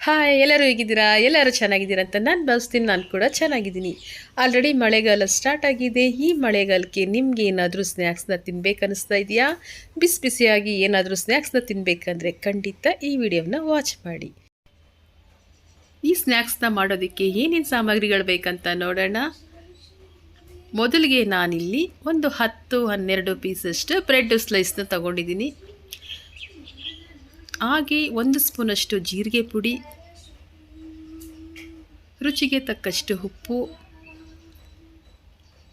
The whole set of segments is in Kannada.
ಹಾಯ್, ಎಲ್ಲರೂ ಹೇಗಿದ್ದೀರಾ? ಎಲ್ಲರೂ ಚೆನ್ನಾಗಿದ್ದೀರಾ ಅಂತ ನಾನು ಭಾವಿಸ್ತೀನಿ. ನಾನು ಕೂಡ ಚೆನ್ನಾಗಿದ್ದೀನಿ. ಆಲ್ರೆಡಿ ಮಳೆಗಾಲ ಸ್ಟಾರ್ಟ್ ಆಗಿದೆ. ಈ ಮಳೆಗಾಲಕ್ಕೆ ನಿಮ್ಗೆ ಏನಾದರೂ ಸ್ನ್ಯಾಕ್ಸ್ನ ತಿನ್ಬೇಕನ್ನಿಸ್ತಾ ಇದೆಯಾ? ಬಿಸಿ ಬಿಸಿಯಾಗಿ ಏನಾದರೂ ಸ್ನ್ಯಾಕ್ಸ್ನ ತಿನ್ನಬೇಕಂದ್ರೆ ಖಂಡಿತ ಈ ವಿಡಿಯೋನ ವಾಚ್ ಮಾಡಿ. ಈ ಸ್ನ್ಯಾಕ್ಸ್ನ ಮಾಡೋದಕ್ಕೆ ಏನೇನು ಸಾಮಗ್ರಿಗಳು ಬೇಕಂತ ನೋಡೋಣ. ಮೊದಲಿಗೆ ನಾನಿಲ್ಲಿ ಒಂದು 10-12 ಪೀಸಷ್ಟು ಬ್ರೆಡ್ ಸ್ಲೈಸ್ನ ತಗೊಂಡಿದ್ದೀನಿ. ಹಾಗೆ 1 ಸ್ಪೂನಷ್ಟು ಜೀರಿಗೆ ಪುಡಿ, ರುಚಿಗೆ ತಕ್ಕಷ್ಟು ಉಪ್ಪು,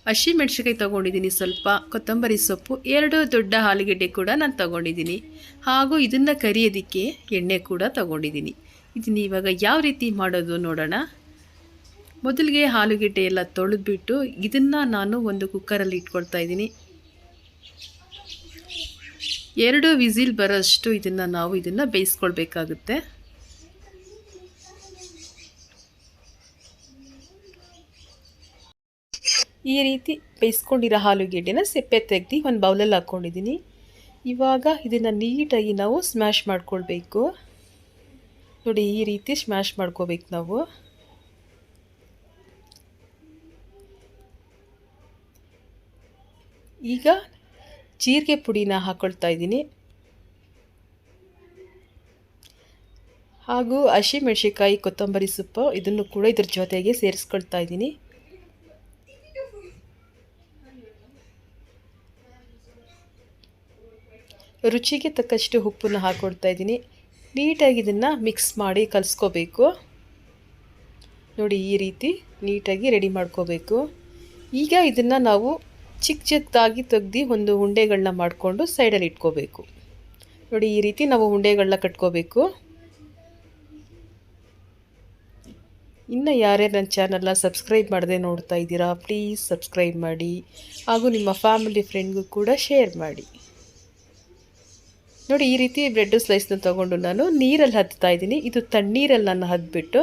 ಹಸಿಮೆಣಸಿನಕಾಯಿ ತೊಗೊಂಡಿದ್ದೀನಿ, ಸ್ವಲ್ಪ ಕೊತ್ತಂಬರಿ ಸೊಪ್ಪು, 2 ದೊಡ್ಡ ಆಲೂಗೆಡ್ಡೆ ಕೂಡ ನಾನು ತೊಗೊಂಡಿದ್ದೀನಿ. ಹಾಗೂ ಇದನ್ನು ಕರಿಯೋದಕ್ಕೆ ಎಣ್ಣೆ ಕೂಡ ತೊಗೊಂಡಿದ್ದೀನಿ. ಇದನ್ನು ಇವಾಗ ಯಾವ ರೀತಿ ಮಾಡೋದು ನೋಡೋಣ. ಮೊದಲಿಗೆ ಆಲೂಗೆಡ್ಡೆ ಎಲ್ಲ ತೊಳೆದ್ಬಿಟ್ಟು ಇದನ್ನು ನಾನು ಒಂದು ಕುಕ್ಕರಲ್ಲಿ ಇಟ್ಕೊಳ್ತಾ ಇದ್ದೀನಿ. 2 ವಿಸಿಲ್ ಬರೋಷ್ಟು ಇದನ್ನು ಬೇಯಿಸ್ಕೊಳ್ಬೇಕಾಗುತ್ತೆ. ಈ ರೀತಿ ಬೇಯಿಸ್ಕೊಂಡಿರೋ ಆಲೂಗೆಡ್ಡೆನ ಸಿಪ್ಪೆ ತೆಗೆದು ಒಂದು ಬೌಲಲ್ಲಿ ಹಾಕ್ಕೊಂಡಿದ್ದೀನಿ. ಇವಾಗ ಇದನ್ನು ನೀಟಾಗಿ ನಾವು ಸ್ಮ್ಯಾಶ್ ಮಾಡ್ಕೊಳ್ಬೇಕು. ನೋಡಿ, ಈ ರೀತಿ ಸ್ಮ್ಯಾಶ್ ಮಾಡ್ಕೋಬೇಕು ನಾವು. ಈಗ ಜೀರಿಗೆ ಪುಡಿನ ಹಾಕ್ಕೊಳ್ತಾ ಇದ್ದೀನಿ. ಹಾಗೂ ಹಸಿಮೆಣಸಿನಕಾಯಿ, ಕೊತ್ತಂಬರಿ ಸೊಪ್ಪು ಇದನ್ನು ಕೂಡ ಇದ್ರ ಜೊತೆಗೆ ಸೇರಿಸ್ಕೊಳ್ತಾ ಇದ್ದೀನಿ. ರುಚಿಗೆ ತಕ್ಕಷ್ಟು ಉಪ್ಪನ್ನು ಹಾಕ್ಕೊಳ್ತಾ ಇದ್ದೀನಿ. ನೀಟಾಗಿ ಇದನ್ನು ಮಿಕ್ಸ್ ಮಾಡಿ ಕಲಿಸ್ಕೋಬೇಕು. ನೋಡಿ, ಈ ರೀತಿ ನೀಟಾಗಿ ರೆಡಿ ಮಾಡ್ಕೋಬೇಕು. ಈಗ ಇದನ್ನು ನಾವು ಚಿಕ್ಕ ಚಿಕ್ಕದಾಗಿ ತೆಗ್ದು ಒಂದು ಉಂಡೆಗಳನ್ನ ಮಾಡಿಕೊಂಡು ಸೈಡಲ್ಲಿ ಇಟ್ಕೋಬೇಕು. ನೋಡಿ, ಈ ರೀತಿ ನಾವು ಉಂಡೆಗಳನ್ನ ಕಟ್ಕೋಬೇಕು. ಇನ್ನು ಯಾರ್ಯಾರು ನನ್ನ ಚಾನಲ್ನ ಸಬ್ಸ್ಕ್ರೈಬ್ ಮಾಡದೆ ನೋಡ್ತಾ ಇದ್ದೀರಾ, ಪ್ಲೀಸ್ ಸಬ್ಸ್ಕ್ರೈಬ್ ಮಾಡಿ. ಹಾಗೂ ನಿಮ್ಮ ಫ್ಯಾಮಿಲಿ ಫ್ರೆಂಡ್ಗೂ ಕೂಡ ಶೇರ್ ಮಾಡಿ. ನೋಡಿ, ಈ ರೀತಿ ಬ್ರೆಡ್ ಸ್ಲೈಸ್ನ ತೊಗೊಂಡು ನಾನು ನೀರಲ್ಲಿ ಹದ್ತಾ ಇದ್ದೀನಿ. ಇದು ತಣ್ಣೀರಲ್ಲಿ ನಾನು ಹದ್ಬಿಟ್ಟು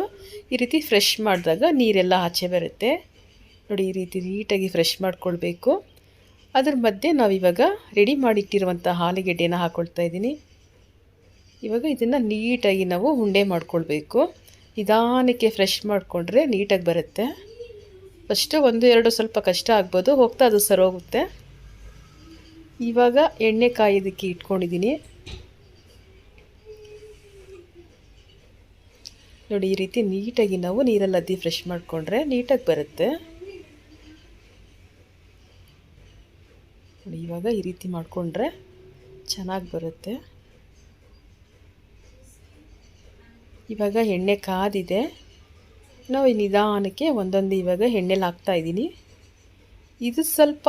ಈ ರೀತಿ ಫ್ರೆಶ್ ಮಾಡಿದಾಗ ನೀರೆಲ್ಲ ಆಚೆ ಬರುತ್ತೆ. ನೋಡಿ, ಈ ರೀತಿ ನೀಟಾಗಿ ಫ್ರೆಶ್ ಮಾಡ್ಕೊಳ್ಬೇಕು. ಅದ್ರ ಮಧ್ಯೆ ನಾವಿವಾಗ ರೆಡಿ ಮಾಡಿಟ್ಟಿರುವಂಥ ಆಲೂಗೆಡ್ಡೆನ ಹಾಕ್ಕೊಳ್ತಾ ಇದ್ದೀನಿ. ಇವಾಗ ಇದನ್ನು ನೀಟಾಗಿ ನಾವು ಉಂಡೆ ಮಾಡ್ಕೊಳ್ಬೇಕು. ನಿಧಾನಕ್ಕೆ ಫ್ರೆಶ್ ಮಾಡಿಕೊಂಡ್ರೆ ನೀಟಾಗಿ ಬರುತ್ತೆ. ಫಸ್ಟು 1-2 ಸ್ವಲ್ಪ ಕಷ್ಟ ಆಗ್ಬೋದು, ಹೋಗ್ತಾ ಅದು ಸರೋಗುತ್ತೆ. ಇವಾಗ ಎಣ್ಣೆ ಕಾಯೋದಕ್ಕೆ ಇಟ್ಕೊಂಡಿದ್ದೀನಿ. ನೋಡಿ, ಈ ರೀತಿ ನೀಟಾಗಿ ನಾವು ನೀರಲ್ಲಿ ಅದ್ದಿ ಫ್ರೆಶ್ ಮಾಡಿಕೊಂಡ್ರೆ ನೀಟಾಗಿ ಬರುತ್ತೆ. ನೋಡಿ, ಇವಾಗ ಈ ರೀತಿ ಮಾಡಿಕೊಂಡ್ರೆ ಚೆನ್ನಾಗಿ ಬರುತ್ತೆ. ಇವಾಗ ಎಣ್ಣೆ ಕಾದಿದೆ. ನಾವು ನಿಧಾನಕ್ಕೆ ಒಂದೊಂದು ಇವಾಗ ಎಣ್ಣೆಲಿ ಹಾಕ್ತಾಯಿದ್ದೀನಿ. ಇದು ಸ್ವಲ್ಪ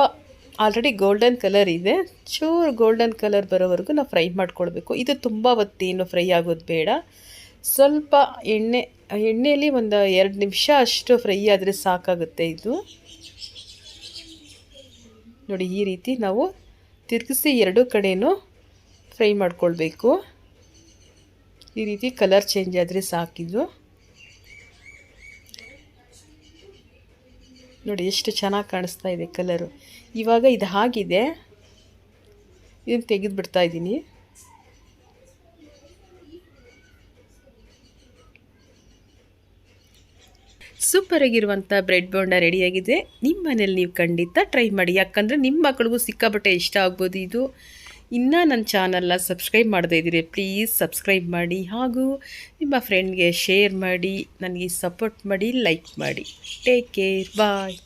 ಆಲ್ರೆಡಿ ಗೋಲ್ಡನ್ ಕಲರ್ ಇದೆ. ಚೂರು ಗೋಲ್ಡನ್ ಕಲರ್ ಬರೋವರೆಗೂ ನಾವು ಫ್ರೈ ಮಾಡ್ಕೊಳ್ಬೇಕು. ಇದು ತುಂಬ ಹೊತ್ತೇನು ಫ್ರೈ ಆಗೋದು ಬೇಡ. ಸ್ವಲ್ಪ ಎಣ್ಣೆಯಲ್ಲಿ ಒಂದು 2 ನಿಮಿಷ ಅಷ್ಟು ಫ್ರೈ ಆದರೆ ಸಾಕಾಗುತ್ತೆ ಇದು. ನೋಡಿ, ಈ ರೀತಿ ನಾವು ತಿರುಗಿಸಿ 2 ಕಡೆಯೂ ಫ್ರೈ ಮಾಡ್ಕೊಳ್ಬೇಕು. ಈ ರೀತಿ ಕಲರ್ ಚೇಂಜ್ ಆದರೆ ಸಾಕಿದು. ನೋಡಿ, ಎಷ್ಟು ಚೆನ್ನಾಗಿ ಕಾಣಿಸ್ತಾ ಇದೆ ಕಲರು. ಇವಾಗ ಇದು ಆಗಿದೆ, ಇದನ್ನು ತೆಗೆದು ಬಿಡ್ತಾ ಇದ್ದೀನಿ. ಸೂಪರಾಗಿರುವಂಥ ಬ್ರೆಡ್ ಬೋಂಡ ರೆಡಿಯಾಗಿದೆ. ನಿಮ್ಮ ಮನೇಲಿ ನೀವು ಖಂಡಿತ ಟ್ರೈ ಮಾಡಿ. ಯಾಕಂದರೆ ನಿಮ್ಮ ಮಕ್ಕಳಿಗೂ ಸಿಕ್ಕಾಪಟ್ಟೆ ಇಷ್ಟ ಆಗ್ಬೋದು ಇದು. ಇನ್ನೂ ನನ್ನ ಚಾನಲ್ನ ಸಬ್ಸ್ಕ್ರೈಬ್ ಮಾಡದೇ ಇದ್ದೀರಿ, ಪ್ಲೀಸ್ ಸಬ್ಸ್ಕ್ರೈಬ್ ಮಾಡಿ. ಹಾಗೂ ನಿಮ್ಮ ಫ್ರೆಂಡ್ಗೆ ಶೇರ್ ಮಾಡಿ, ನನಗೆ ಸಪೋರ್ಟ್ ಮಾಡಿ, ಲೈಕ್ ಮಾಡಿ. ಟೇಕ್ ಕೇರ್, ಬಾಯ್.